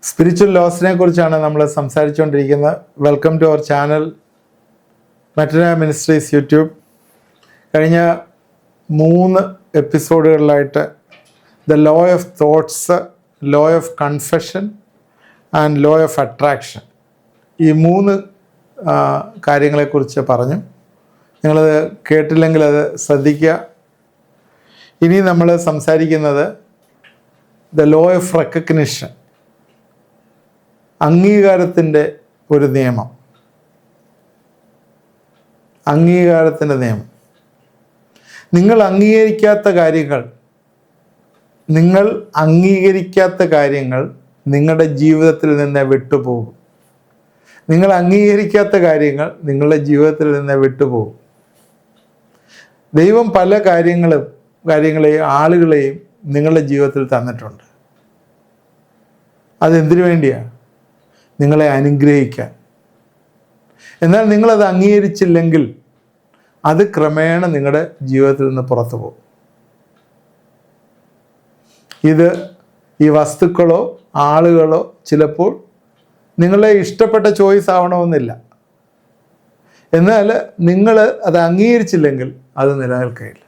Spiritual ലോസിനെ കുറിച്ചാണ് നമ്മൾ സംസാരിച്ചുകൊണ്ടിരിക്കുന്നത്. Welcome to our channel Metana ministries YouTube. കഴിഞ്ഞ 3 എപ്പിസോഡുകളിലായിട്ട് the law of thoughts, law of confession and law of attraction, ഈ 3 കാര്യങ്ങളെക്കുറിച്ച് പറഞ്ഞു. നിങ്ങളത് കേട്ടില്ലെങ്കിൽ അത് ശ്രദ്ധിക്കുക. ഇനി നമ്മൾ സംസാരിക്കുന്നത് ദ ലോ ഓഫ് റെക്കഗ്നിഷൻ, അംഗീകാരത്തിൻ്റെ ഒരു നിയമം. അംഗീകാരത്തിൻ്റെ നിയമം. നിങ്ങൾ അംഗീകരിക്കാത്ത കാര്യങ്ങൾ നിങ്ങളുടെ ജീവിതത്തിൽ നിന്ന് വിട്ടുപോകും. നിങ്ങൾ അംഗീകരിക്കാത്ത കാര്യങ്ങൾ നിങ്ങളുടെ ജീവിതത്തിൽ നിന്ന് വിട്ടുപോകും. ദൈവം പല കാര്യങ്ങളെയും ആളുകളെയും നിങ്ങളുടെ ജീവിതത്തിൽ തന്നിട്ടുണ്ട്. അതെന്തിനു വേണ്ടിയാണ്? നിങ്ങളെ അനുഗ്രഹിക്കാൻ. എന്നാൽ നിങ്ങളത് അംഗീകരിച്ചില്ലെങ്കിൽ അത് ക്രമേണ നിങ്ങളുടെ ജീവിതത്തിൽ നിന്ന് പുറത്തു പോകും. ഈ വസ്തുക്കളോ ആളുകളോ ചിലപ്പോൾ നിങ്ങളെ ഇഷ്ടപ്പെട്ട ചോയ്സ് ആവണമെന്നില്ല. എന്നാൽ നിങ്ങൾ അത് അംഗീകരിച്ചില്ലെങ്കിൽ അത് നിലനിൽക്കുകയില്ല.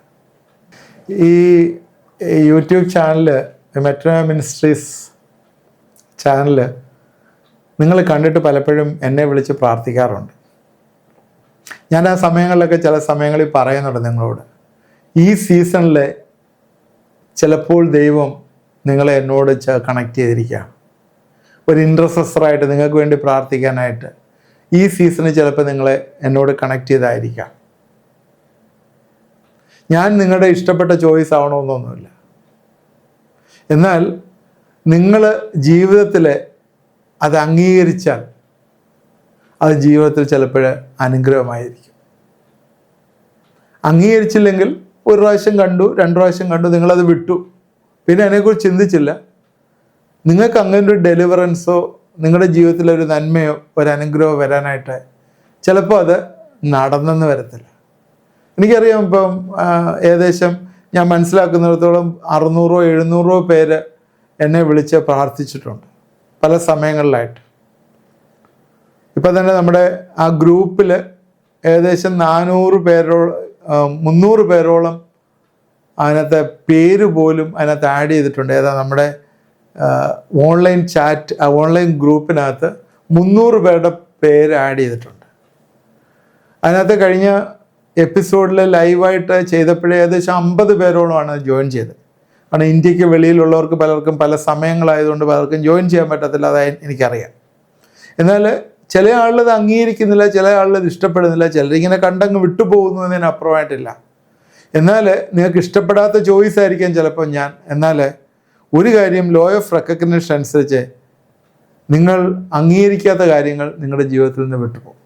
ഈ യൂട്യൂബ് ചാനല്, മെറ്റന മിനിസ്ട്രീസ് ചാനല് നിങ്ങൾ കണ്ടിട്ട് പലപ്പോഴും എന്നെ വിളിച്ച് പ്രാർത്ഥിക്കാറുണ്ട്. ഞാൻ ആ സമയങ്ങളിലൊക്കെ ചില സമയങ്ങളിൽ പറയുന്നുണ്ട് നിങ്ങളോട്, ഈ സീസണിൽ ചിലപ്പോൾ ദൈവം നിങ്ങളെ എന്നോട് കണക്ട് ചെയ്തിരിക്കുകയാണ്. ഒരു ഇൻറ്റർസെസറായിട്ട് നിങ്ങൾക്ക് വേണ്ടി പ്രാർത്ഥിക്കാനായിട്ട് ഈ സീസണിൽ ചിലപ്പോൾ നിങ്ങളെ എന്നോട് കണക്ട് ചെയ്തായിരിക്കാം. ഞാൻ നിങ്ങളുടെ ഇഷ്ടപ്പെട്ട ചോയ്സ് ആവണമെന്നൊന്നുമില്ല. എന്നാൽ നിങ്ങൾ ജീവിതത്തിൽ അത് അംഗീകരിച്ചാൽ അത് ജീവിതത്തിൽ ചിലപ്പോൾ അനുഗ്രഹമായിരിക്കും. അംഗീകരിച്ചില്ലെങ്കിൽ 1 പ്രാവശ്യം കണ്ടു, 2 പ്രാവശ്യം കണ്ടു, നിങ്ങളത് വിട്ടു, പിന്നെ അതിനെക്കുറിച്ച് ചിന്തിച്ചില്ല. നിങ്ങൾക്ക് അങ്ങനെ ഒരു ഡെലിവറൻസോ നിങ്ങളുടെ ജീവിതത്തിലൊരു നന്മയോ ഒരു അനുഗ്രഹമോ വരാനായിട്ട് ചിലപ്പോൾ അത് നടന്നെന്ന് വരത്തില്ല. എനിക്കറിയാം, ഇപ്പം ഏകദേശം ഞാൻ മനസ്സിലാക്കുന്നിടത്തോളം 600-700 പേര് എന്നെ വിളിച്ച് പ്രാർത്ഥിച്ചിട്ടുണ്ട് പല സമയങ്ങളിലായിട്ട്. ഇപ്പം തന്നെ നമ്മുടെ ആ ഗ്രൂപ്പിൽ ഏകദേശം 300 പേരോളം അതിനകത്ത് പേര് പോലും അതിനകത്ത് ആഡ് ചെയ്തിട്ടുണ്ട്. നമ്മുടെ ഓൺലൈൻ ചാറ്റ്, ഓൺലൈൻ ഗ്രൂപ്പിനകത്ത് 300 പേരുടെ പേര് ആഡ് ചെയ്തിട്ടുണ്ട്. അതിനകത്ത് കഴിഞ്ഞ എപ്പിസോഡിൽ ലൈവായിട്ട് ചെയ്തപ്പോഴേ ഏകദേശം 50 പേരോളമാണ് ജോയിൻ ചെയ്തത്. കാരണം ഇന്ത്യക്ക് വെളിയിലുള്ളവർക്ക് പലർക്കും പല സമയങ്ങളായതുകൊണ്ട് പലർക്കും ജോയിൻ ചെയ്യാൻ പറ്റത്തില്ല, അതായത് എനിക്കറിയാം. എന്നാൽ ചില ആളുകൾ അംഗീകരിക്കുന്നില്ല, ചില ആളുകൾ ഇഷ്ടപ്പെടുന്നില്ല, ചിലരിങ്ങനെ കണ്ടങ്ങ് വിട്ടുപോകുന്നു എന്നതിനപ്പുറമായിട്ടില്ല. എന്നാൽ നിങ്ങൾക്ക് ഇഷ്ടപ്പെടാത്ത ചോയ്സ് ആയിരിക്കാം ചിലപ്പോൾ ഞാൻ. എന്നാൽ ഒരു കാര്യം, ലോ ഓഫ് റെക്കഗ്നിഷൻ അനുസരിച്ച് നിങ്ങൾ അംഗീകരിക്കാത്ത കാര്യങ്ങൾ നിങ്ങളുടെ ജീവിതത്തിൽ നിന്ന് വിട്ടുപോകും.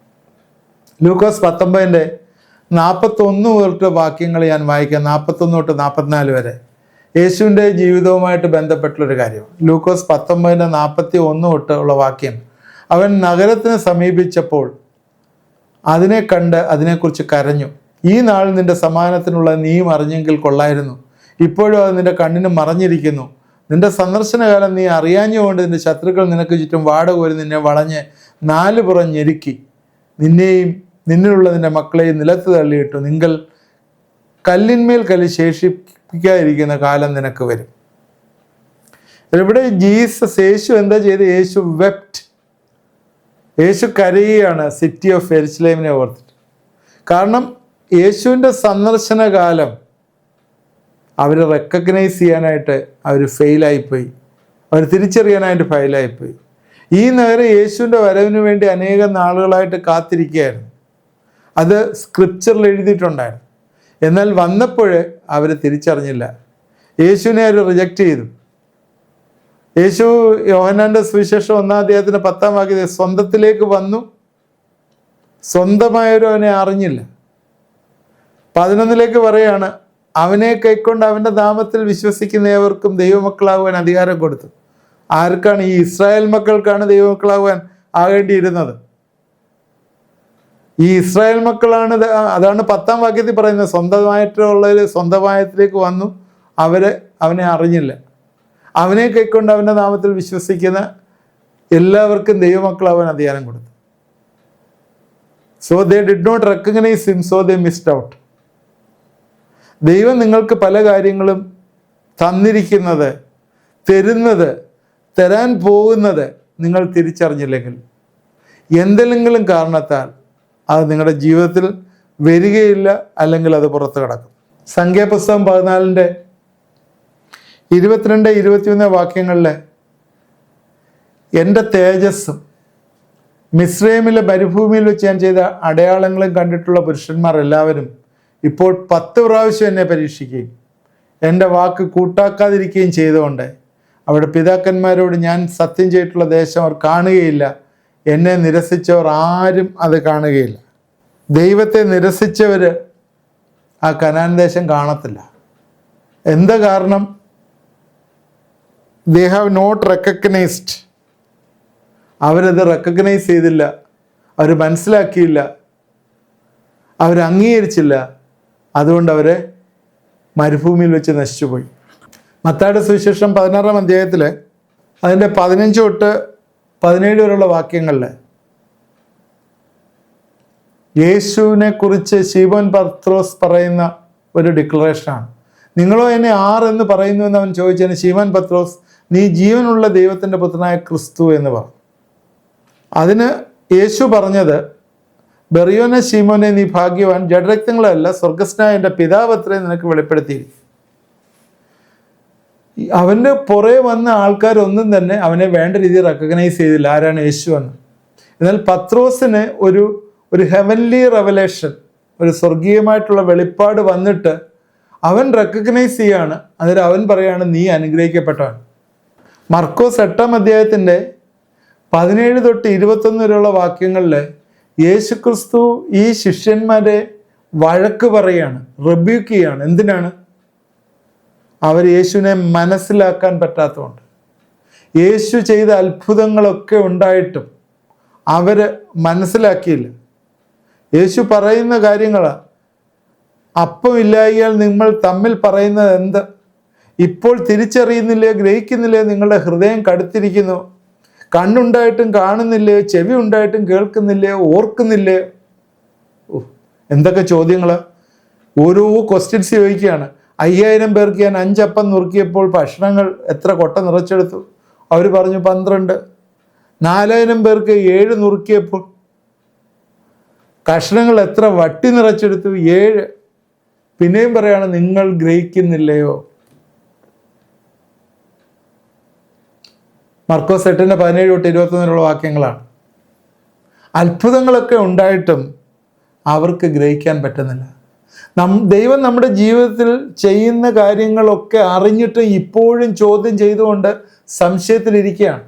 ലൂക്കോസ് 19:41 തൊട്ട് വാക്യങ്ങൾ ഞാൻ വായിക്കാം, 41 തൊട്ട് 44 വരെ. യേശുവിൻ്റെ ജീവിതവുമായിട്ട് ബന്ധപ്പെട്ടുള്ളൊരു കാര്യം. ലൂക്കോസ് 19:41 തൊട്ട് ഉള്ള വാക്യം. അവൻ നഗരത്തിന് സമീപിച്ചപ്പോൾ അതിനെ കണ്ട് അതിനെക്കുറിച്ച് കരഞ്ഞു. ഈ നാൾ നിന്റെ സമാനത്തിനുള്ള നീയും അറിഞ്ഞെങ്കിൽ കൊള്ളായിരുന്നു. ഇപ്പോഴും അത് നിന്റെ കണ്ണിന് മറഞ്ഞിരിക്കുന്നു. നിന്റെ സന്ദർശനകാലം നീ അറിയാഞ്ഞുകൊണ്ട് നിന്റെ ശത്രുക്കൾ നിനക്ക് ചുറ്റും വാടകോരി നിന്നെ വളഞ്ഞ് 4 പുറം ഞെരുക്കി. നിന്നിലുള്ള നിന്റെ മക്കളെയും നിലത്ത് തള്ളിയിട്ടു. നിങ്ങൾ കല്ലിന്മേൽ കല്ല് ശേഷിപ്പിക്കാതിരിക്കുന്ന കാലം നിനക്ക് വരും. ഇവിടെ യേശു എന്താ ചെയ്ത്? യേശു വെപ്റ്റ്. യേശു കരയുകയാണ് സിറ്റി ഓഫ് എരുശലേമിനെ ഓർത്തിട്ട്. കാരണം യേശുവിൻ്റെ സന്ദർശനകാലം അവർ റെക്കഗ്നൈസ് ചെയ്യാനായിട്ട് അവർ ഫെയിലായിപ്പോയി, അവർ തിരിച്ചറിയാനായിട്ട് ഫെയിലായിപ്പോയി. ഈ നഗരം യേശുവിൻ്റെ വരവിന് വേണ്ടി അനേകം നാളുകളായിട്ട് കാത്തിരിക്കുകയായിരുന്നു. അത് സ്ക്രിപ്ചറിൽ എഴുതിയിട്ടുണ്ടായിരുന്നു. എന്നാൽ വന്നപ്പോൾ അവർ തിരിച്ചറിഞ്ഞില്ല. യേശുവിനെ അവർ റിജക്റ്റ് ചെയ്തു. യേശു യോഹന്നാൻ്റെ സുവിശേഷം 1-ാം അധ്യായത്തിന് 10-ാം വാക്യത്തിൽ സ്വന്തത്തിലേക്ക് വന്നു, സ്വന്തമായവരും അവനെ അറിഞ്ഞില്ല. 11 പറയാണ്, അവനെ കൈക്കൊണ്ട് അവൻ്റെ നാമത്തിൽ വിശ്വസിക്കുന്നവർക്കും ദൈവമക്കളാകുവാൻ അധികാരം കൊടുത്തു. ആർക്കാണ്? ഈ ഇസ്രായേൽ മക്കൾക്കാണ് ദൈവമക്കളാകുവാൻ ആകേണ്ടിയിരുന്നത്. ഈ ഇസ്രായേൽ മക്കളാണ്. അതാണ് 10-ാം വാക്യത്തിൽ പറയുന്നത്. സ്വന്തമായിട്ടുള്ളവർ സ്വന്തമായത്തിലേക്ക് വന്നു, അവനെ അറിഞ്ഞില്ല. അവനെ കൈക്കൊണ്ട് അവൻ്റെ നാമത്തിൽ വിശ്വസിക്കുന്ന എല്ലാവർക്കും ദൈവമക്കളാവാൻ അധികാരം കൊടുത്തു. So they did not recognise him, so they missed out. ദൈവം നിങ്ങൾക്ക് പല കാര്യങ്ങളും തന്നിരിക്കുന്നത്, തരുന്നത്, തരാൻ പോകുന്നത് നിങ്ങൾ തിരിച്ചറിഞ്ഞില്ലെങ്കിൽ എന്തെങ്കിലും കാരണത്താൽ അത് നിങ്ങളുടെ ജീവിതത്തിൽ വരികയില്ല, അല്ലെങ്കിൽ അത് പുറത്ത് കിടക്കും. സംഖ്യാപുസ്തകം 14 22 21 വാക്യങ്ങളിൽ എൻ്റെ തേജസ്സും മിസ്രൈമിലെ മരുഭൂമിയിൽ വെച്ച് ഞാൻ ചെയ്ത അടയാളങ്ങളും കണ്ടിട്ടുള്ള പുരുഷന്മാർ എല്ലാവരും ഇപ്പോൾ 10 പ്രാവശ്യം എന്നെ പരീക്ഷിക്കുകയും എൻ്റെ വാക്ക് കൂട്ടാക്കാതിരിക്കുകയും ചെയ്തുകൊണ്ട് അവിടെ പിതാക്കന്മാരോട് ഞാൻ സത്യം ചെയ്തിട്ടുള്ള ദേശം അവർ കാണുകയില്ല, എന്നെ നിരസിച്ചവർ ആരും അത് കാണുകയില്ല. ദൈവത്തെ നിരസിച്ചവർ ആ കനാൻ ദേശം കാണത്തില്ല. എന്താ കാരണം? They have not recognised. അവരത് റെക്കഗ്നൈസ് ചെയ്തില്ല, അവർ മനസ്സിലാക്കിയില്ല, അവർ അംഗീകരിച്ചില്ല. അതുകൊണ്ട് അവരെ മരുഭൂമിയിൽ വെച്ച് നശിച്ചുപോയി. മത്തായിയുടെ സുവിശേഷം 16-ാം അധ്യായത്തിൽ അതിൻ്റെ 15 തൊട്ട് 17 വരെയുള്ള വാക്യങ്ങളിൽ യേശുവിനെ കുറിച്ച് ശീമോൻ പത്രോസ് പറയുന്ന ഒരു ഡിക്ലറേഷനാണ്. നിങ്ങളോ എന്നെ എന്ന് പറയുന്നു എന്ന് അവൻ ചോദിച്ചതിന് ശീമോൻ പത്രോസ്, നീ ജീവനുള്ള ദൈവത്തിൻ്റെ പുത്രനായ ക്രിസ്തു എന്ന് പറഞ്ഞു. അതിന് യേശു പറഞ്ഞത്, ബെറിയോനെ ശീമോനെ, നീ ഭാഗ്യവാൻ, ജഡരക്തങ്ങളല്ല സ്വർഗസ്നായ എൻ്റെ പിതാവ് അത്രേ നിനക്ക് വെളിപ്പെടുത്തിയിരിക്കും. അവൻ്റെ പുറകെ വന്ന ആൾക്കാരൊന്നും തന്നെ അവനെ വേണ്ട രീതിയിൽ റെക്കഗ്നൈസ് ചെയ്തില്ല ആരാണ് യേശു എന്ന്. എന്നാൽ പത്രോസിന് ഒരു ഹെവൻലി റെവലേഷൻ, ഒരു സ്വർഗീയമായിട്ടുള്ള വെളിപ്പാട് വന്നിട്ട് അവൻ റെക്കഗ്നൈസ് ചെയ്യാണ്. അന്നേരം അവൻ പറയാണ്, നീ അനുഗ്രഹിക്കപ്പെട്ടവൻ. മർക്കോസ് 8-ാം അധ്യായത്തിൻ്റെ 17 തൊട്ട് 21 വരെയുള്ള വാക്യങ്ങളിൽ യേശുക്രിസ്തു ഈ ശിഷ്യന്മാരെ വഴക്ക് പറയാണ്, റിബ്യൂക്ക് ചെയ്യാണ്. എന്തിനാണ്? അവർ യേശുവിനെ മനസ്സിലാക്കാൻ പറ്റാത്തതുകൊണ്ട്. യേശു ചെയ്ത അത്ഭുതങ്ങളൊക്കെ ഉണ്ടായിട്ടും അവർ മനസ്സിലാക്കിയില്ല. യേശു പറയുന്ന കാര്യങ്ങളാണ്, അപ്പമില്ലായാൽ നിങ്ങൾ തമ്മിൽ പറയുന്നത് എന്ത്? ഇപ്പോൾ തിരിച്ചറിയുന്നില്ലേ, ഗ്രഹിക്കുന്നില്ലേ? നിങ്ങളുടെ ഹൃദയം കടുത്തിരിക്കുന്നു. കണ്ണുണ്ടായിട്ടും കാണുന്നില്ലേ? ചെവി ഉണ്ടായിട്ടും കേൾക്കുന്നില്ലേ? ഓർക്കുന്നില്ലേ? എന്തൊക്കെ ചോദ്യങ്ങള്! ഓരോ ക്വസ്റ്റ്യൻസ് ചോദിക്കുകയാണ്. 5000 പേർക്ക് ഞാൻ 5 അപ്പം നുറുക്കിയപ്പോൾ ഭക്ഷണങ്ങൾ എത്ര കൊട്ട നിറച്ചെടുത്തു? അവർ പറഞ്ഞു 12. 4000 പേർക്ക് 7 നുറുക്കിയപ്പോൾ കഷ്ണങ്ങൾ എത്ര വട്ടി നിറച്ചെടുത്തു? 7. പിന്നെയും പറയാണ്, നിങ്ങൾ ഗ്രഹിക്കുന്നില്ലയോ? മർക്കോസ് 8-17 തൊട്ട് 21 വാക്യങ്ങളാണ്. അത്ഭുതങ്ങളൊക്കെ ഉണ്ടായിട്ടും അവർക്ക് ഗ്രഹിക്കാൻ പറ്റുന്നില്ല. ദൈവം നമ്മുടെ ജീവിതത്തിൽ ചെയ്യുന്ന കാര്യങ്ങളൊക്കെ അറിഞ്ഞിട്ട് ഇപ്പോഴും ചോദ്യം ചെയ്തുകൊണ്ട് സംശയത്തിലിരിക്കുകയാണ്.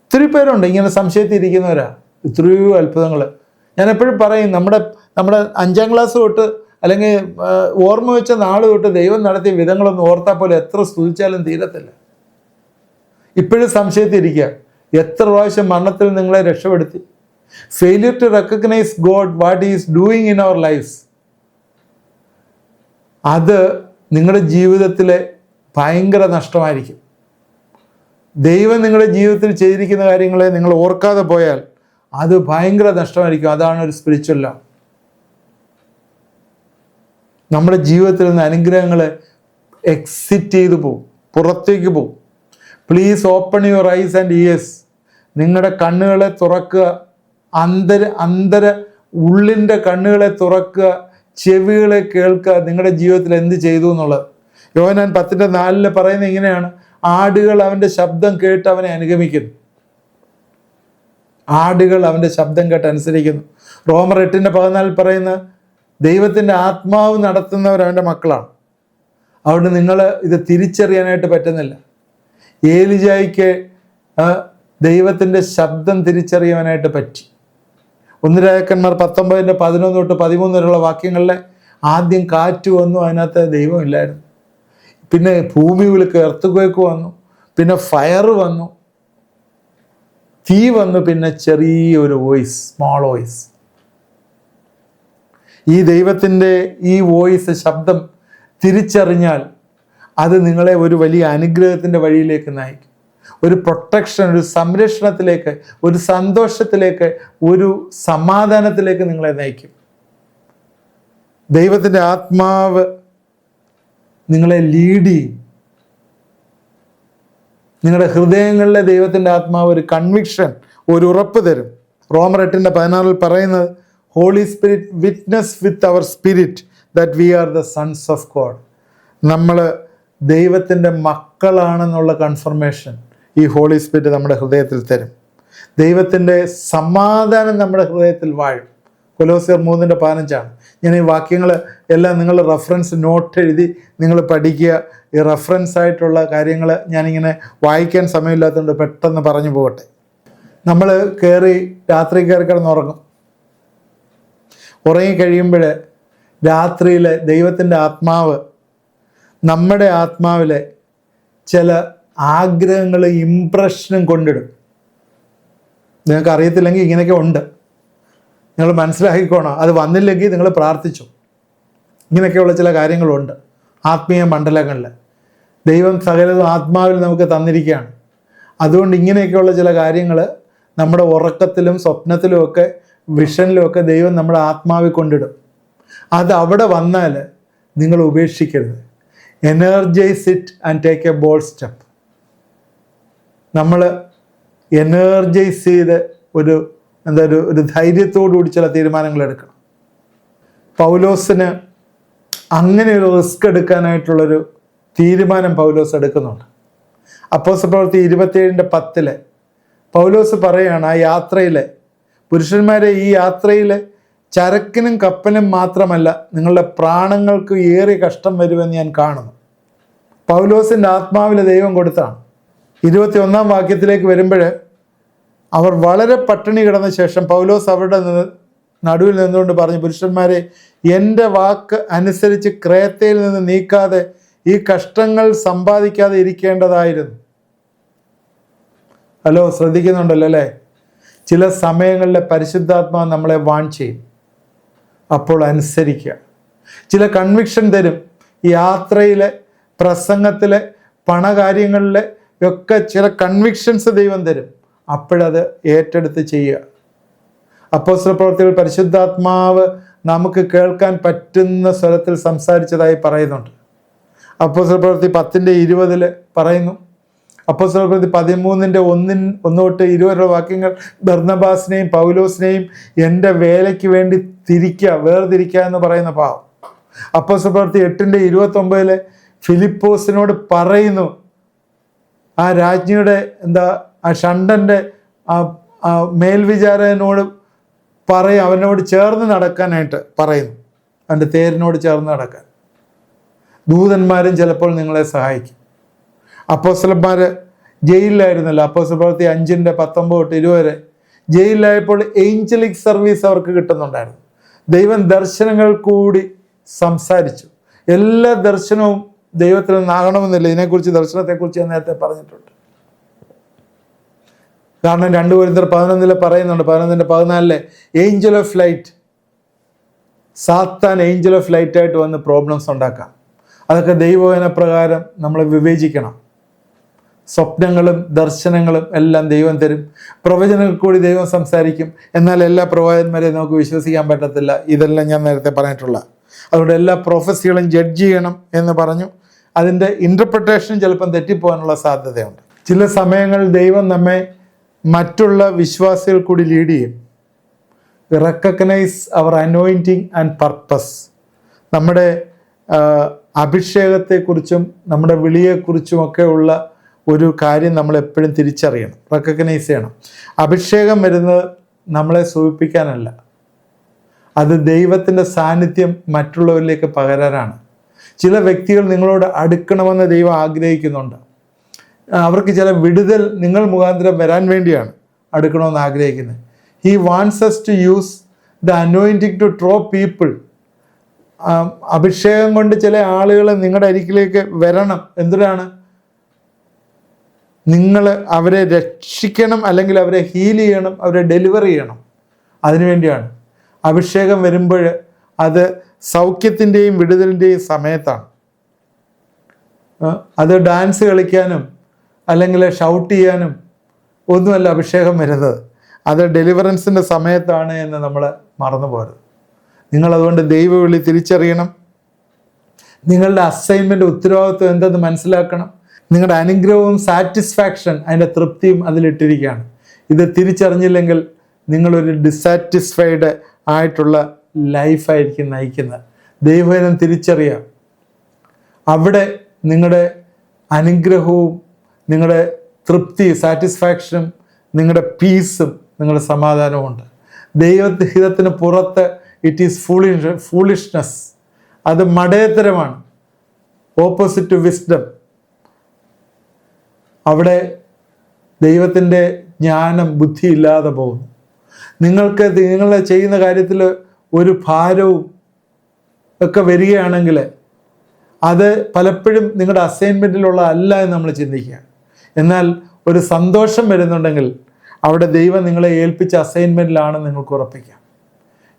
ഒത്തിരി പേരുണ്ട് ഇങ്ങനെ സംശയത്തിലിരിക്കുന്നവരാ. ഇത്രയോ അത്ഭുതങ്ങൾ ഞാൻ എപ്പോഴും പറയും, നമ്മുടെ 5-ാം ക്ലാസ് തൊട്ട് അല്ലെങ്കിൽ ഓർമ്മ വെച്ച നാൾ തൊട്ട് ദൈവം നടത്തിയ വിധങ്ങളൊന്നും ഓർത്താൽ പോലെ എത്ര സ്തുതിച്ചാലും തീരത്തില്ല. ഇപ്പോഴും സംശയത്തിരിക്കുക. എത്ര പ്രാവശ്യം മരണത്തിൽ നിങ്ങളെ രക്ഷപ്പെടുത്തി. Failure to recognise God what is doing in our lives, അത് നിങ്ങളുടെ ജീവിതത്തിലെ ഭയങ്കര നഷ്ടമായിരിക്കും. ദൈവം നിങ്ങളുടെ ജീവിതത്തിൽ ചെയ്തിരിക്കുന്ന കാര്യങ്ങളെ നിങ്ങൾ ഓർക്കാതെ പോയാൽ അത് ഭയങ്കര നഷ്ടമായിരിക്കും. അതാണ് ഒരു സ്പിരിച്വൽ ലോ. നമ്മുടെ ജീവിതത്തിൽ നിന്ന് അനുഗ്രഹങ്ങളെ എക്സിറ്റ് ചെയ്തു പോകും, പുറത്തേക്ക് പോകും. Please open your eyes and years. നിങ്ങളുടെ കണ്ണുകളെ തുറക്കുക, ഉള്ളിൻ്റെ കണ്ണുകളെ തുറക്കുക, ചെവികളെ കേൾക്കുക, നിങ്ങളുടെ ജീവിതത്തിൽ എന്ത് ചെയ്തു എന്നുള്ളത്. യോഹന്നാൻ 10:4 പറയുന്നത് ഇങ്ങനെയാണ്, ആടുകൾ അവൻ്റെ ശബ്ദം കേട്ട് അവനെ അനുഗമിക്കുന്നു. ആടുകൾ അവൻ്റെ ശബ്ദം കേട്ട് അനുസരിക്കുന്നു. റോമർ 8:14 പറയുന്ന ദൈവത്തിൻ്റെ ആത്മാവ് നടത്തുന്നവർ അവൻ്റെ മക്കളാണ്. അതുകൊണ്ട് നിങ്ങൾ ഇത് തിരിച്ചറിയാനായിട്ട് പറ്റുന്നില്ല. ഏലിജായ്ക്ക് ദൈവത്തിൻ്റെ ശബ്ദം തിരിച്ചറിയാനായിട്ട് പറ്റി. 1 രാജാക്കന്മാർ 19:11 തൊട്ട് 13 വരെയുള്ള വാക്യങ്ങളിൽ ആദ്യം കാറ്റ് വന്നു, അതിനകത്ത് ദൈവമില്ലായിരുന്നു. പിന്നെ ഭൂമി വിളിക്ക്, എർത്തുക്വേക്ക് വന്നു, പിന്നെ ഫയർ വന്നു, തീ വന്നു, പിന്നെ ചെറിയൊരു വോയിസ്, സ്മോൾ വോയിസ്. ഈ ദൈവത്തിൻ്റെ ഈ വോയിസ്, ശബ്ദം തിരിച്ചറിഞ്ഞാൽ അത് നിങ്ങളെ ഒരു വലിയ അനുഗ്രഹത്തിൻ്റെ വഴിയിലേക്ക് നയിക്കും. ഒരു പ്രൊട്ടക്ഷൻ, ഒരു സംരക്ഷണത്തിലേക്ക്, ഒരു സന്തോഷത്തിലേക്ക്, ഒരു സമാധാനത്തിലേക്ക് നിങ്ങളെ നയിക്കും. ദൈവത്തിൻ്റെ ആത്മാവ് നിങ്ങളെ ലീഡ് ചെയ്യും. നിങ്ങളുടെ ഹൃദയങ്ങളിലെ ദൈവത്തിൻ്റെ ആത്മാവ് ഒരു കൺവിക്ഷൻ, ഒരു ഉറപ്പ് തരും. റോമർ 8:16 പറയുന്നത്, holy spirit witness with our spirit that we are the sons of God. നമ്മൾ ദൈവത്തിൻ്റെ മക്കളാണെന്നുള്ള കൺഫർമേഷൻ ഈ ഹോളി സ്പിരിറ്റ് നമ്മുടെ ഹൃദയത്തിൽ തരും. ദൈവത്തിൻ്റെ സമാധാനം നമ്മുടെ ഹൃദയത്തിൽ വാഴും. കൊലോസ്യർ 3:15. ഞാൻ ഈ വാക്യങ്ങൾ എല്ലാം നിങ്ങൾ റെഫറൻസ് നോട്ട് എഴുതി നിങ്ങൾ പഠിക്കുക. ഈ റെഫറൻസ് ആയിട്ടുള്ള കാര്യങ്ങൾ ഞാനിങ്ങനെ വായിക്കാൻ സമയമില്ലാത്തതുകൊണ്ട് പെട്ടെന്ന് പറഞ്ഞു പോകട്ടെ. നമ്മൾ രാത്രി കയറി കിടന്നുറങ്ങും. ഉറങ്ങിക്കഴിയുമ്പോൾ രാത്രിയിൽ ദൈവത്തിൻ്റെ ആത്മാവ് നമ്മുടെ ആത്മാവിലെ ചില ആഗ്രഹങ്ങളും ഇംപ്രഷനും കൊണ്ടിടും. നിങ്ങൾക്ക് അറിയത്തില്ലെങ്കിൽ ഇങ്ങനെയൊക്കെ ഉണ്ട്, നിങ്ങൾ മനസ്സിലാക്കിക്കോണം. അത് വന്നില്ലെങ്കിൽ നിങ്ങൾ പ്രാർത്ഥിച്ചു. ഇങ്ങനെയൊക്കെയുള്ള ചില കാര്യങ്ങളുണ്ട് ആത്മീയ മണ്ഡലങ്ങളിൽ. ദൈവം സകലതും ആത്മാവിൽ നമുക്ക് തന്നിരിക്കുകയാണ്. അതുകൊണ്ട് ഇങ്ങനെയൊക്കെയുള്ള ചില കാര്യങ്ങൾ നമ്മുടെ ഉറക്കത്തിലും സ്വപ്നത്തിലുമൊക്കെ വിഷനിലുമൊക്കെ ദൈവം നമ്മുടെ ആത്മാവിൽ കൊണ്ടിടും. അത് അവിടെ വന്നാൽ നിങ്ങൾ ഉപേക്ഷിക്കരുത്. Energise it and take A bold step. നമ്മൾ എനർജൈസ് ചെയ്ത് ഒരു ധൈര്യത്തോടുകൂടി ചില തീരുമാനങ്ങൾ എടുക്കണം. പൗലോസിന് അങ്ങനെ ഒരു റിസ്ക് എടുക്കാനായിട്ടുള്ളൊരു തീരുമാനം പൗലോസ് എടുക്കുന്നുണ്ട്. അപ്പോസ്തലപ്രവൃത്തി 27:10 പൗലോസ് പറയുകയാണ്, ആ യാത്രയിൽ പുരുഷന്മാരെ, ഈ യാത്രയിൽ ചരക്കിനും കപ്പലും മാത്രമല്ല നിങ്ങളുടെ പ്രാണങ്ങൾക്ക് ഏറെ കഷ്ടം വരുമെന്ന് ഞാൻ കാണുന്നു. പൗലോസിൻ്റെ ആത്മാവിൽ ദൈവം കൊടുത്താണ്. 21 വാക്യത്തിലേക്ക് വരുമ്പോൾ, അവർ വളരെ പട്ടിണി കിടന്ന ശേഷം പൗലോസ് അവരുടെ നടുവിൽ നിന്നുകൊണ്ട് പറഞ്ഞു, പുരുഷന്മാരെ, എൻ്റെ വാക്ക് അനുസരിച്ച് ക്രേത്തയിൽ നിന്ന് നീക്കാതെ ഈ കഷ്ടങ്ങൾ സമ്പാദിക്കാതെ ഇരിക്കേണ്ടതായിരുന്നു. ഹലോ, ശ്രദ്ധിക്കുന്നുണ്ടല്ലോ അല്ലേ? ചില സമയങ്ങളിലെ പരിശുദ്ധാത്മാവ് നമ്മളെ വാൺ ചെയ്യും. അപ്പോൾ അനുസരിക്കുക. ചില കൺവിക്ഷൻ തരും. യാത്രയിലെ, പ്രസംഗത്തിലെ, പണകാര്യങ്ങളിലെ ഒക്കെ ചില കൺവിക്ഷൻസ് ദൈവം തരും. അപ്പോഴത് ഏറ്റെടുത്ത് ചെയ്യുക. അപ്പോസ്തലപ്രവൃത്തിയിൽ പരിശുദ്ധാത്മാവ് നമുക്ക് കേൾക്കാൻ പറ്റുന്ന സ്വരത്തിൽ സംസാരിച്ചതായി പറയുന്നുണ്ട്. അപ്പോസ്തലപ്രവൃത്തി 10:20 പറയുന്നു. അപ്പോസ്തലപ്രവൃത്തി 13:1-20 വാക്യങ്ങൾ, ബർന്നബാസിനെയും പൗലോസിനെയും എൻ്റെ വേലയ്ക്ക് വേണ്ടി വേർതിരിക്കുക എന്ന് പറയുന്ന ഭാവം. അപ്പോസ്തലപ്രവൃത്തി 8:29 ഫിലിപ്പോസിനോട് പറയുന്നു, ആ രാജ്ഞിയുടെ ആ ഷണ്ടൻ്റെ മേൽവിചാരകനോട് അവനോട് ചേർന്ന് നടക്കാനായിട്ട് പറയുന്നു. അവൻ്റെ തേരിനോട് ചേർന്ന് നടക്കാൻ. ദൂതന്മാരും ചിലപ്പോൾ നിങ്ങളെ സഹായിക്കും. അപ്പോസ്തലന്മാർ ജയിലിലായിരുന്നല്ലോ. അപ്പോസ്തലപ്രവൃത്തി 5:19-20 ജയിലിലായപ്പോൾ ഏഞ്ചലിക് സർവീസ് അവർക്ക് കിട്ടുന്നുണ്ടായിരുന്നു. ദൈവം ദർശനങ്ങൾ കൂടി സംസാരിച്ചു. എല്ലാ ദർശനവും ദൈവത്തിൽ നിന്നാകണമെന്നില്ല. ഇതിനെക്കുറിച്ച്, ദർശനത്തെക്കുറിച്ച് ഞാൻ നേരത്തെ പറഞ്ഞിട്ടുണ്ട്. കാരണം 2 കൊരിന്ത്യർ 11 പറയുന്നുണ്ട്, 11:14 ഏഞ്ചൽ ഓഫ് ലൈറ്റ്, സാത്താൻ ഏഞ്ചൽ ഓഫ് ലൈറ്റ് ആയിട്ട് വന്ന് പ്രോബ്ലംസ് ഉണ്ടാക്കാം. അതൊക്കെ ദൈവവചന പ്രകാരം നമ്മൾ വിവേചിക്കണം. സ്വപ്നങ്ങളും ദർശനങ്ങളും എല്ലാം ദൈവം തരും. പ്രവചനങ്ങൾ കൂടി ദൈവം സംസാരിക്കും. എന്നാൽ എല്ലാ പ്രവാചകന്മാരെയും നമുക്ക് വിശ്വസിക്കാൻ പറ്റത്തില്ല. ഇതെല്ലാം ഞാൻ നേരത്തെ പറഞ്ഞിട്ടുള്ള. അതുകൊണ്ട് എല്ലാ പ്രൊഫസികളും ജഡ്ജ് ചെയ്യണം എന്ന് പറഞ്ഞു. അതിൻ്റെ ഇൻ്റർപ്രിട്ടേഷൻ ചിലപ്പം തെറ്റിപ്പോകാനുള്ള സാധ്യതയുണ്ട്. ചില സമയങ്ങളിൽ ദൈവം നമ്മെ മറ്റുള്ള വിശ്വാസികൾ കൂടി ലീഡ് ചെയ്യും. Recognise our anointing and purpose. നമ്മുടെ അഭിഷേകത്തെക്കുറിച്ചും നമ്മുടെ വിളിയെക്കുറിച്ചുമൊക്കെ ഉള്ള ഒരു കാര്യം നമ്മൾ എപ്പോഴും തിരിച്ചറിയണം, റെക്കഗ്നൈസ് ചെയ്യണം. അഭിഷേകം വരുന്നത് നമ്മളെ സൂചിപ്പിക്കാനല്ല, അത് ദൈവത്തിൻ്റെ സാന്നിധ്യം മറ്റുള്ളവരിലേക്ക് പകരാനാണ്. ചില വ്യക്തികൾ നിങ്ങളോട് അടുക്കണമെന്ന് ദൈവം ആഗ്രഹിക്കുന്നുണ്ട്. അവർക്ക് ചില വിടുതൽ നിങ്ങൾ മുഖാന്തരം വരാൻ വേണ്ടിയാണ് അടുക്കണമെന്ന് ആഗ്രഹിക്കുന്നത്. He wants us to use the anointing to draw people. അഭിഷേകം കൊണ്ട് ചില ആളുകൾ നിങ്ങളുടെ അരികിലേക്ക് വരണം. എന്തിനാണ്? നിങ്ങൾ അവരെ രക്ഷിക്കണം, അല്ലെങ്കിൽ അവരെ ഹീൽ ചെയ്യണം, അവരെ ഡെലിവർ ചെയ്യണം. അതിനുവേണ്ടിയാണ്. അഭിഷേകം വരുമ്പോൾ അത് സൗഖ്യത്തിൻ്റെയും വിടുതലിൻ്റെയും സമയത്താണ്. അത് ഡാൻസ് കളിക്കാനും അല്ലെങ്കിൽ ഷൗട്ട് ചെയ്യാനും ഒന്നുമല്ല അഭിഷേകം വരുന്നത്. അത് ഡെലിവറൻസിൻ്റെ സമയത്താണ് എന്ന് നമ്മൾ മറന്നു പോരുത്. നിങ്ങളതുകൊണ്ട് ദൈവവിളി തിരിച്ചറിയണം. നിങ്ങളുടെ അസൈൻമെൻ്റ് ഉത്തരവാദിത്വം എന്തെന്ന് മനസ്സിലാക്കണം. നിങ്ങളുടെ അനുഗ്രഹവും സാറ്റിസ്ഫാക്ഷൻ, അതിൻ്റെ തൃപ്തിയും അതിലിട്ടിരിക്കുകയാണ്. ഇത് തിരിച്ചറിഞ്ഞില്ലെങ്കിൽ നിങ്ങളൊരു ഡിസാറ്റിസ്ഫൈഡ് ആയിട്ടുള്ള ലൈഫായിരിക്കും നയിക്കുന്നത്. ദൈവവചനം തിരിച്ചറിയാം. അവിടെ നിങ്ങളുടെ അനുഗ്രഹവും നിങ്ങളുടെ തൃപ്തി, സാറ്റിസ്ഫാക്ഷനും നിങ്ങളുടെ പീസും നിങ്ങളുടെ സമാധാനവും ഉണ്ട്. ദൈവഹിതത്തിന് പുറത്ത് ഇറ്റ് ഈസ് ഫൂളിഷ്നെസ്. അത് മടയത്തരമാണ്, ഓപ്പോസിറ്റ് ടു വിസ്ഡം. അവിടെ ദൈവത്തിൻ്റെ ജ്ഞാനം, ബുദ്ധി ഇല്ലാതെ പോകുന്നു. നിങ്ങൾക്ക് നിങ്ങൾ ചെയ്യുന്ന കാര്യത്തിൽ ഒരു ഭാരവും ഒക്കെ വരികയാണെങ്കിൽ അത് പലപ്പോഴും നിങ്ങളുടെ അസൈൻമെൻറ്റിലുള്ള അല്ല എന്ന് നമ്മൾ ചിന്തിക്കുക. എന്നാൽ ഒരു സന്തോഷം വരുന്നുണ്ടെങ്കിൽ അവിടെ ദൈവം നിങ്ങളെ ഏൽപ്പിച്ച അസൈൻമെൻറ്റിലാണ് നിങ്ങൾക്ക് ഉറപ്പിക്കാം.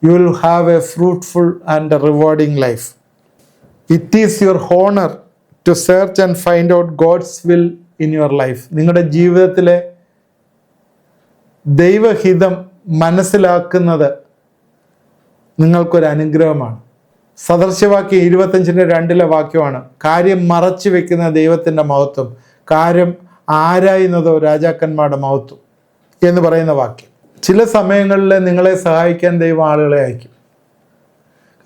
You will have a fruitful and rewarding life. It is your honour to search and find out God's will in your life. നിങ്ങളുടെ ജീവിതത്തിലെ ദൈവഹിതം മനസ്സിലാക്കുന്നത് നിങ്ങൾക്കൊരു അനുഗ്രഹമാണ്. സദൃശവാക്യം 25:2 വാക്യമാണ്, കാര്യം മറച്ചു വെക്കുന്ന ദൈവത്തിൻ്റെ മഹത്വം, കാര്യം ആരായുന്നതോ രാജാക്കന്മാരുടെ മഹത്വം എന്ന് പറയുന്ന വാക്യം. ചില സമയങ്ങളിൽ നിങ്ങളെ സഹായിക്കാൻ ദൈവം ആളുകളെ അയക്കും.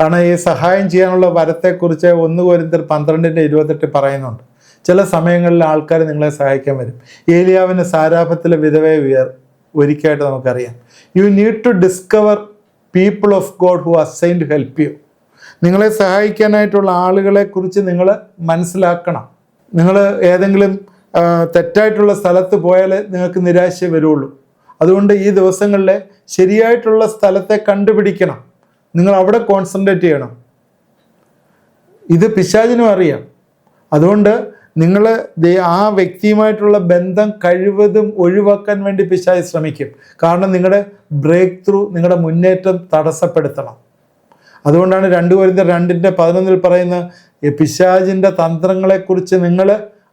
കാരണം ഈ സഹായം ചെയ്യാനുള്ള വരത്തെക്കുറിച്ച് 1 കൊരിന്ത്യർ 12:28 പറയുന്നുണ്ട്. ചില സമയങ്ങളിൽ ആൾക്കാർ നിങ്ങളെ സഹായിക്കാൻ വരും. ഏലിയാവിന് സാരാഫത്തിലെ വിധവയെ ഒരിക്കലായിട്ട് നമുക്കറിയാം. You need to discover people of God who assign to help you. നിങ്ങളെ സഹായിക്കാനായിട്ടുള്ള ആളുകളെ കുറിച്ച് നിങ്ങൾ മനസ്സിലാക്കണം. നിങ്ങൾ ഏതെങ്കിലും തെറ്റായിട്ടുള്ള സ്ഥലത്ത് പോയാൽ നിങ്ങൾക്ക് നിരാശ വരുള്ളൂ. അതുകൊണ്ട് ഈ ദിവസങ്ങളിൽ ശരിയായിട്ടുള്ള സ്ഥലത്തെ കണ്ടുപിടിക്കണം. നിങ്ങൾ അവിടെ കോൺസെൻട്രേറ്റ് ചെയ്യണം. ഇത് പിശാചിനും അറിയാം. അതുകൊണ്ട് നിങ്ങൾ ആ വ്യക്തിയുമായിട്ടുള്ള ബന്ധം കഴിവതും ഒഴിവാക്കാൻ വേണ്ടി പിശാച് ശ്രമിക്കും. കാരണം നിങ്ങളുടെ ബ്രേക്ക് ത്രൂ, നിങ്ങളുടെ മുന്നേറ്റം തടസ്സപ്പെടുത്തണം. അതുകൊണ്ടാണ് 2 കൊരിന്ത്യർ 2:11 പറയുന്ന ഈ പിശാചിൻ്റെ തന്ത്രങ്ങളെക്കുറിച്ച് നിങ്ങൾ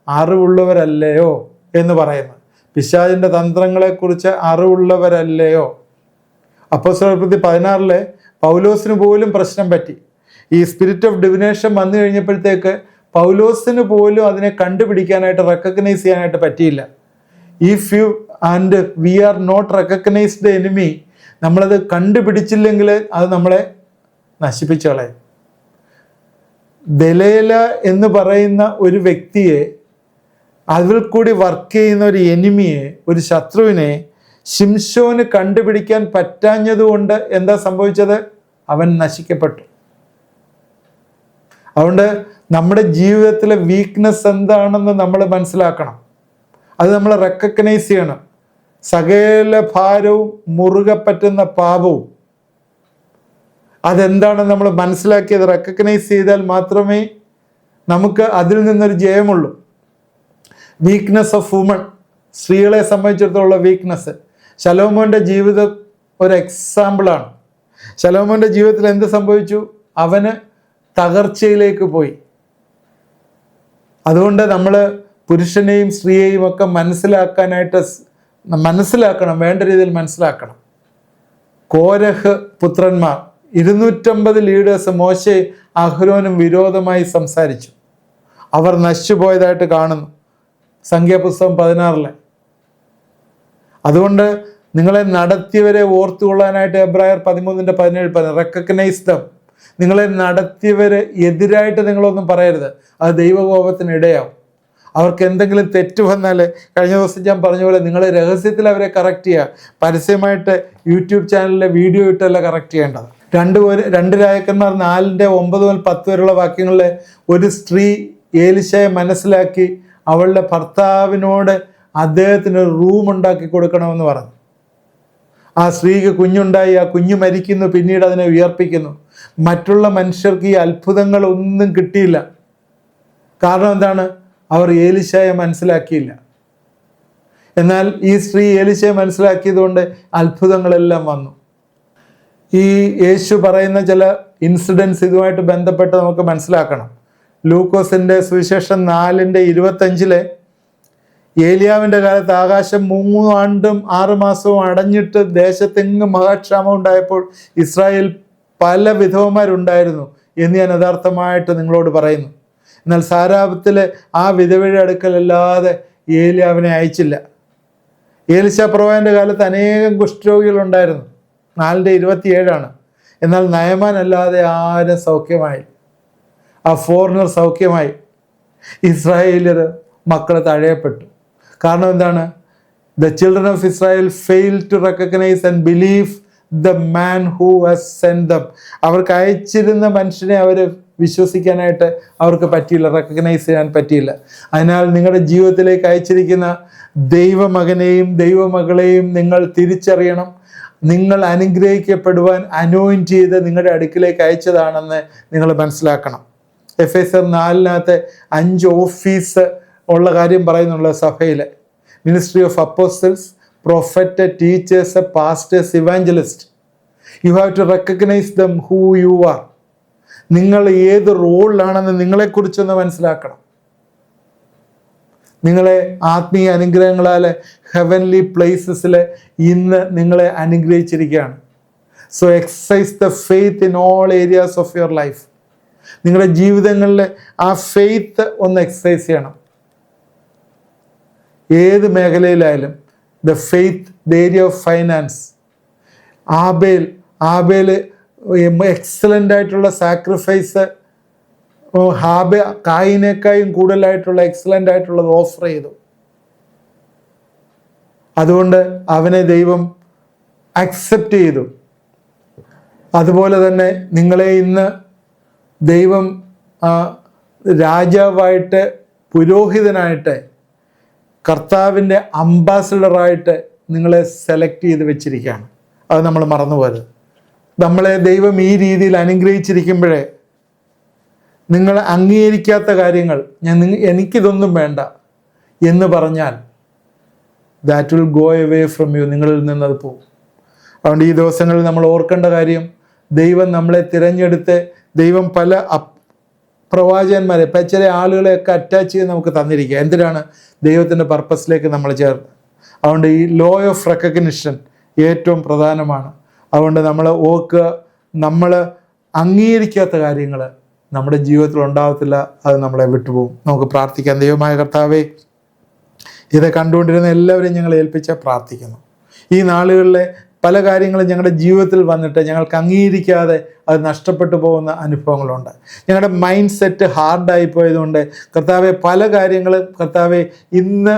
അറിവുള്ളവരല്ലയോ എന്ന് പറയുന്നത്. പിശാചിൻ്റെ തന്ത്രങ്ങളെക്കുറിച്ച് അറിവുള്ളവരല്ലയോ. അപ്പോസ്തലപ്രവൃത്തി 16 പൗലോസിന് പോലും പ്രശ്നം പറ്റി. ഈ സ്പിരിറ്റ് ഓഫ് ഡിവിനേഷൻ വന്നു കഴിഞ്ഞപ്പോഴത്തേക്ക് പൗലോസിന് പോലും അതിനെ കണ്ടുപിടിക്കാനായിട്ട്, റെക്കഗ്നൈസ് ചെയ്യാനായിട്ട് പറ്റിയില്ല. If you and we are not recognised enemy, നമ്മളത് കണ്ടുപിടിച്ചില്ലെങ്കിൽ അത് നമ്മളെ നശിപ്പിച്ചു കളയും. ദലൈല എന്ന് പറയുന്ന ഒരു വ്യക്തിയെ, അതിൽ കൂടി വർക്ക് ചെയ്യുന്ന ഒരു എനിമിയെ, ഒരു ശത്രുവിനെ ശിംശോന് കണ്ടുപിടിക്കാൻ പറ്റാഞ്ഞതുകൊണ്ട് എന്താ സംഭവിച്ചത്? അവൻ നശിക്കപ്പെട്ടു. അതുകൊണ്ട് നമ്മുടെ ജീവിതത്തിലെ വീക്ക്നെസ് എന്താണെന്ന് നമ്മൾ മനസ്സിലാക്കണം. അത് നമ്മൾ റെക്കഗ്നൈസ് ചെയ്യണം. സകല ഭാരവും മുറുകെ പറ്റുന്ന പാപവും അതെന്താണെന്ന് നമ്മൾ മനസ്സിലാക്കിയത് റെക്കഗ്നൈസ് ചെയ്താൽ മാത്രമേ നമുക്ക് അതിൽ നിന്നൊരു ജയമുള്ളൂ. വീക്ക്നെസ് ഓഫ് വുമൺ, സ്ത്രീകളെ സംബന്ധിച്ചിടത്തോളം വീക്ക്നെസ്. ശലോമോൻ്റെ ജീവിതം ഒരു എക്സാമ്പിളാണ്. ശലോമോൻ്റെ ജീവിതത്തിൽ എന്ത് സംഭവിച്ചു? അവന് തകർച്ചയിലേക്ക് പോയി. അതുകൊണ്ട് നമ്മൾ പുരുഷനെയും സ്ത്രീയെയും ഒക്കെ മനസ്സിലാക്കണം, വേണ്ട രീതിയിൽ മനസ്സിലാക്കണം. കോരഹ് പുത്രന്മാർ 250 ലീഡേഴ്സ് മോശെ അഹ്റോനും വിരോധമായി സംസാരിച്ചു. അവർ നശിച്ചുപോയതായിട്ട് കാണുന്നു സംഖ്യാപുസ്തകം 16. അതുകൊണ്ട് നിങ്ങളെ നടത്തിയവരെ ഓർത്തുകൊള്ളാനായിട്ട് എബ്രായർ 13:17 പറഞ്ഞു, റെക്കഗ്നൈസ് ദം. നിങ്ങളെ നടത്തിയവരെ എതിരായിട്ട് നിങ്ങളൊന്നും പറയരുത്, അത് ദൈവകോപത്തിന് ഇടയാവും. അവർക്ക് എന്തെങ്കിലും തെറ്റ് വന്നാൽ, കഴിഞ്ഞ ദിവസം ഞാൻ പറഞ്ഞ പോലെ, നിങ്ങൾ രഹസ്യത്തിൽ അവരെ കറക്റ്റ് ചെയ്യുക. പരസ്യമായിട്ട് യൂട്യൂബ് ചാനലിലെ വീഡിയോ ഇട്ടല്ല കറക്റ്റ് ചെയ്യേണ്ടത്. 2 രാജാക്കന്മാർ 4:9-10 വരെയുള്ള വാക്യങ്ങളിൽ ഒരു സ്ത്രീ ഏലിശയെ മനസ്സിലാക്കി അവളുടെ ഭർത്താവിനോട് അദ്ദേഹത്തിന് ഒരു റൂം ഉണ്ടാക്കി കൊടുക്കണമെന്ന് പറഞ്ഞു. ആ സ്ത്രീക്ക് കുഞ്ഞുണ്ടായി, ആ കുഞ്ഞ് മരിക്കുന്നു, പിന്നീട് അതിനെ ഉയർപ്പിക്കുന്നു. മറ്റുള്ള മനുഷ്യർക്ക് ഈ അത്ഭുതങ്ങളൊന്നും കിട്ടിയില്ല. കാരണം എന്താണ്? അവർ ഏലിശയെ മനസ്സിലാക്കിയില്ല. എന്നാൽ ഈ സ്ത്രീ ഏലിശയെ മനസ്സിലാക്കിയതുകൊണ്ട് അത്ഭുതങ്ങളെല്ലാം വന്നു. ഈ യേശു പറയുന്ന ചില ഇൻസിഡൻസ് ഇതുമായിട്ട് ബന്ധപ്പെട്ട് നമുക്ക് മനസ്സിലാക്കണം. ലൂക്കോസിൻ്റെ സുവിശേഷം 4:25 ഏലിയാവിൻ്റെ കാലത്ത് ആകാശം 3 ആണ്ടും 6 മാസവും അടഞ്ഞിട്ട് ദേശത്തെങ്ങും മഹാക്ഷാമം ഉണ്ടായപ്പോൾ ഇസ്രായേൽ പല വിധവന്മാരുണ്ടായിരുന്നു എന്ന് ഞാൻ യഥാർത്ഥമായിട്ട് നിങ്ങളോട് പറയുന്നു. എന്നാൽ സാരാപത്തിലെ ആ വിധവയുടെ അടുക്കലല്ലാതെ ഏലിയാവിനെ അയച്ചില്ല. ഏലിശാ പ്രവാചകന്റെ കാലത്ത് അനേകം കുഷ്ഠരോഗികളുണ്ടായിരുന്നു. 4:27. എന്നാൽ നയമാൻ അല്ലാതെ ആരും സൗഖ്യമായി. ആ ഫോറിനർ സൗഖ്യമായി. ഇസ്രായേലിയർ മക്കളെ തഴയപ്പെട്ടു. കാരണം എന്താണ്? The children of Israel failed to recognize and believe the man who has sent them. അവർക്ക് അയച്ചിരുന്ന മനുഷ്യനെ അവർ വിശ്വസിക്കാനായിട്ട് അവർക്ക് പറ്റിയില്ല, റെക്കഗ്നൈസ് ചെയ്യാൻ പറ്റിയില്ല. അതിനാൽ നിങ്ങളുടെ ജീവിതത്തിലേക്ക് അയച്ചിരിക്കുന്ന ദൈവമകനെയും ദൈവമകളെയും നിങ്ങൾ തിരിച്ചറിയണം. നിങ്ങൾ അനുഗ്രഹിക്കപ്പെടുവാൻ അനോയിന്റ് ചെയ്ത് നിങ്ങളുടെ അടുക്കിലേക്ക് അയച്ചതാണെന്ന് നിങ്ങൾ മനസ്സിലാക്കണം. എഫേസ്യർ 4 5 ഓഫീസ് ഉള്ള കാര്യം പറയുന്നുള്ള സഭയിൽ ministry of apostles, prophet, teachers, pastors, evangelist. You have to recognise them who you are. നിങ്ങൾ ഏത് റോളിലാണെന്ന് നിങ്ങളെക്കുറിച്ചൊന്ന് മനസ്സിലാക്കണം. നിങ്ങളെ ആത്മീയ അനുഗ്രഹങ്ങളാൽ ഹെവൻലി പ്ലേസസിൽ ഇന്ന് നിങ്ങളെ അനുഗ്രഹിച്ചിരിക്കുകയാണ്. So exercise the faith in all areas of your life. നിങ്ങളുടെ ജീവിതങ്ങളിൽ ആ ഫെയ്ത്ത് ഒന്ന് എക്സസൈസ് ചെയ്യണം. ഏത് മേഖലയിലായാലും the faith, the area of finance. Abel excellent ആയിട്ടുള്ള സാക്രിഫൈസ് കായിനേക്കായും കൂടുതലായിട്ടുള്ള എക്സലൻ്റ് ആയിട്ടുള്ളത് ഓഫർ ചെയ്തു. അതുകൊണ്ട് അവനെ ദൈവം അക്സെപ്റ്റ് ചെയ്തു. അതുപോലെ തന്നെ നിങ്ങളെ ഇന്ന് ദൈവം രാജാവായിട്ട്, പുരോഹിതനായിട്ട്, കർത്താവിൻ്റെ അംബാസഡറായിട്ട് നിങ്ങളെ സെലക്ട് ചെയ്ത് വെച്ചിരിക്കുകയാണ്. അത് നമ്മൾ മറന്നുപോയത്. നമ്മളെ ദൈവം ഈ രീതിയിൽ അനുഗ്രഹിച്ചിരിക്കുമ്പോഴേ നിങ്ങൾ അംഗീകരിക്കാത്ത കാര്യങ്ങൾ, എനിക്കിതൊന്നും വേണ്ട എന്ന് പറഞ്ഞാൽ that will go away from you. നിങ്ങളിൽ നിന്നത് പോകും. അതുകൊണ്ട് ഈ ദിവസങ്ങളിൽ നമ്മൾ ഓർക്കേണ്ട കാര്യം, ദൈവം നമ്മളെ തിരഞ്ഞെടുത്ത് ദൈവം പല പ്രവാചകന്മാരെ, ചില ആളുകളെയൊക്കെ അറ്റാച്ച് ചെയ്ത് നമുക്ക് തന്നിരിക്കുക. എന്തിനാണ്? ദൈവത്തിൻ്റെ പർപ്പസിലേക്ക് നമ്മൾ ചേർന്ന്. അതുകൊണ്ട് ഈ ലോ ഓഫ് റെക്കഗ്നിഷൻ ഏറ്റവും പ്രധാനമാണ്. അതുകൊണ്ട് നമ്മൾ ഓർക്കുക, നമ്മൾ അംഗീകരിക്കാത്ത കാര്യങ്ങൾ നമ്മുടെ ജീവിതത്തിൽ ഉണ്ടാകത്തില്ല, അത് നമ്മളെ വിട്ടുപോകും. നമുക്ക് പ്രാർത്ഥിക്കാം. ദൈവമായ കർത്താവേ, ഇത് കണ്ടുകൊണ്ടിരുന്ന എല്ലാവരെയും ഞങ്ങൾ ഏൽപ്പിച്ച് പ്രാർത്ഥിക്കുന്നു. ഈ നാളുകളിലെ പല കാര്യങ്ങളും ഞങ്ങളുടെ ജീവിതത്തിൽ വന്നിട്ട് ഞങ്ങൾക്ക് അംഗീകരിക്കാതെ അത് നഷ്ടപ്പെട്ടു പോകുന്ന അനുഭവങ്ങളുണ്ട്. ഞങ്ങളുടെ മൈൻഡ് സെറ്റ് ഹാർഡായി പോയതുകൊണ്ട് കർത്താവെ പല കാര്യങ്ങളും കർത്താവെ ഇന്ന്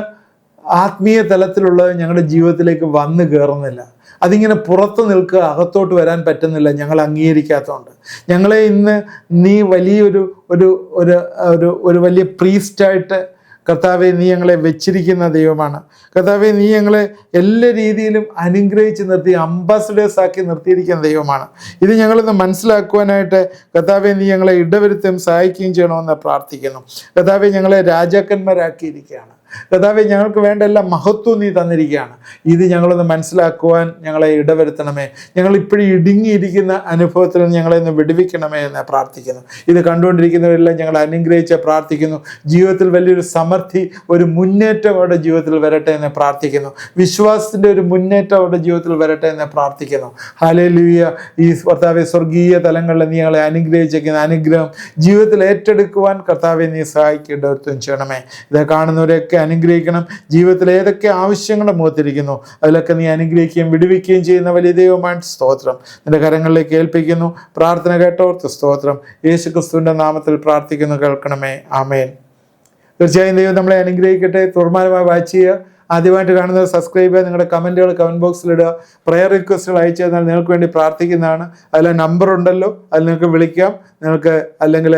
ആത്മീയ തലത്തിലുള്ളത് ഞങ്ങളുടെ ജീവിതത്തിലേക്ക് വന്നു കയറുന്നില്ല. അതിങ്ങനെ പുറത്ത് നിൽക്കുക, അകത്തോട്ട് വരാൻ പറ്റുന്നില്ല, ഞങ്ങൾ അംഗീകരിക്കാത്തതുകൊണ്ട്. ഞങ്ങളെ ഇന്ന് നീ വലിയൊരു ഒരു ഒരു ഒരു വലിയ പ്രീസ്റ്റായിട്ട് കർത്താവെ നീ ഞങ്ങളെ വെച്ചിരിക്കുന്ന ദൈവമാണ്. കർത്താവെ നീ ഞങ്ങളെ എല്ലാ രീതിയിലും അനുഗ്രഹിച്ച് നിർത്തി, അംബാസഡേഴ്സ് ആക്കി നിർത്തിയിരിക്കുന്ന ദൈവമാണ്. ഇത് ഞങ്ങളിന്ന് മനസ്സിലാക്കുവാനായിട്ട് കർത്താവെ നീ ഞങ്ങളെ ഇടവരുത്തുകയും സഹായിക്കുകയും ചെയ്യണമെന്ന് പ്രാർത്ഥിക്കുന്നു. കർത്താവെ ഞങ്ങളെ രാജാക്കന്മാരാക്കിയിരിക്കുകയാണ്. കർത്താവെ ഞങ്ങൾക്ക് വേണ്ട എല്ലാ മഹത്വവും നീ തന്നിരിക്കുകയാണ്. ഇത് ഞങ്ങളൊന്ന് മനസ്സിലാക്കുവാൻ ഞങ്ങളെ ഇടവരുത്തണമേ. ഞങ്ങൾ ഇപ്പോഴും ഇടുങ്ങിയിരിക്കുന്ന അനുഭവത്തിൽ നിന്ന് ഞങ്ങളെ ഒന്ന് വിടുവിക്കണമേ എന്ന് പ്രാർത്ഥിക്കുന്നു. ഇത് കണ്ടുകൊണ്ടിരിക്കുന്നവരെല്ലാം ഞങ്ങൾ അനുഗ്രഹിച്ച് പ്രാർത്ഥിക്കുന്നു. ജീവിതത്തിൽ വലിയൊരു സമൃദ്ധി, ഒരു മുന്നേറ്റം അവരുടെ ജീവിതത്തിൽ വരട്ടെ എന്ന് പ്രാർത്ഥിക്കുന്നു. വിശ്വാസത്തിൻ്റെ ഒരു മുന്നേറ്റം അവരുടെ ജീവിതത്തിൽ വരട്ടെ എന്ന് പ്രാർത്ഥിക്കുന്നു. ഹല്ലേലൂയ. ഈ കർത്താവെ സ്വർഗീയ തലങ്ങളിൽ നീ ഞങ്ങളെ അനുഗ്രഹിച്ചിരിക്കുന്ന അനുഗ്രഹം ജീവിതത്തിൽ ഏറ്റെടുക്കുവാൻ കർത്താവെ നീ സഹായിക്കേണ്ടവർത്തും ചെയ്യണമേ. ഇത് കാണുന്നവരെയൊക്കെ അനുഗ്രഹിക്കണം. ജീവിതത്തിൽ ഏതൊക്കെ ആവശ്യങ്ങളുടെ മുഖത്തിരിക്കുന്നു അതിലൊക്കെ നീ അനുഗ്രഹിക്കുകയും വിടുവിക്കുകയും ചെയ്യുന്ന വലിയ ദൈവമാണ്. സ്തോത്രം. നിന്റെ കരങ്ങളിലേക്ക് ഏൽപ്പിക്കുന്നു. പ്രാർത്ഥന കേട്ടോർത്ത് സ്തോത്രം. യേശു ക്രിസ്തുവിൻ്റെ നാമത്തിൽ പ്രാർത്ഥിക്കുന്നു, കേൾക്കണമേ. ആമേൻ. തീർച്ചയായും ദൈവം നമ്മളെ അനുഗ്രഹിക്കട്ടെ. തുറമാനമായി വാച്ച് ചെയ്യുക. ആദ്യമായിട്ട് കാണുന്നത് സബ്സ്ക്രൈബ് ചെയ്യുക. നിങ്ങളുടെ കമൻറ്റുകൾ കമൻറ്റ് ബോക്സിൽ ഇടുക. പ്രയർ റിക്വസ്റ്റുകൾ അയച്ചു തന്നാൽ നിങ്ങൾക്ക് വേണ്ടി പ്രാർത്ഥിക്കുന്നതാണ്. അതിൽ നമ്പർ ഉണ്ടല്ലോ, അതിൽ നിങ്ങൾക്ക് വിളിക്കാം. നിങ്ങൾക്ക് അല്ലെങ്കിൽ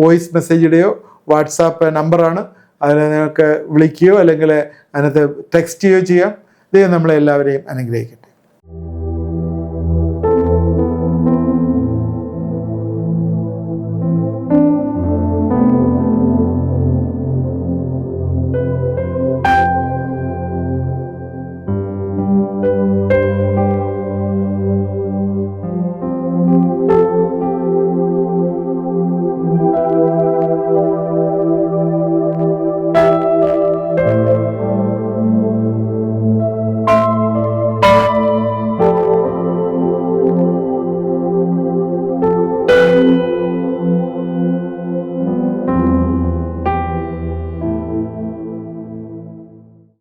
വോയിസ് മെസ്സേജ് ഇടുകയോ, വാട്സാപ്പ് നമ്പറാണ്, അതിൽ നിങ്ങൾക്ക് വിളിക്കുകയോ അല്ലെങ്കിൽ അതിനകത്ത് ടെക്സ്റ്റ് ചെയ്യുകയോ ചെയ്യാം. ദൈവം നമ്മളെ എല്ലാവരെയും അനുഗ്രഹിക്കട്ടെ.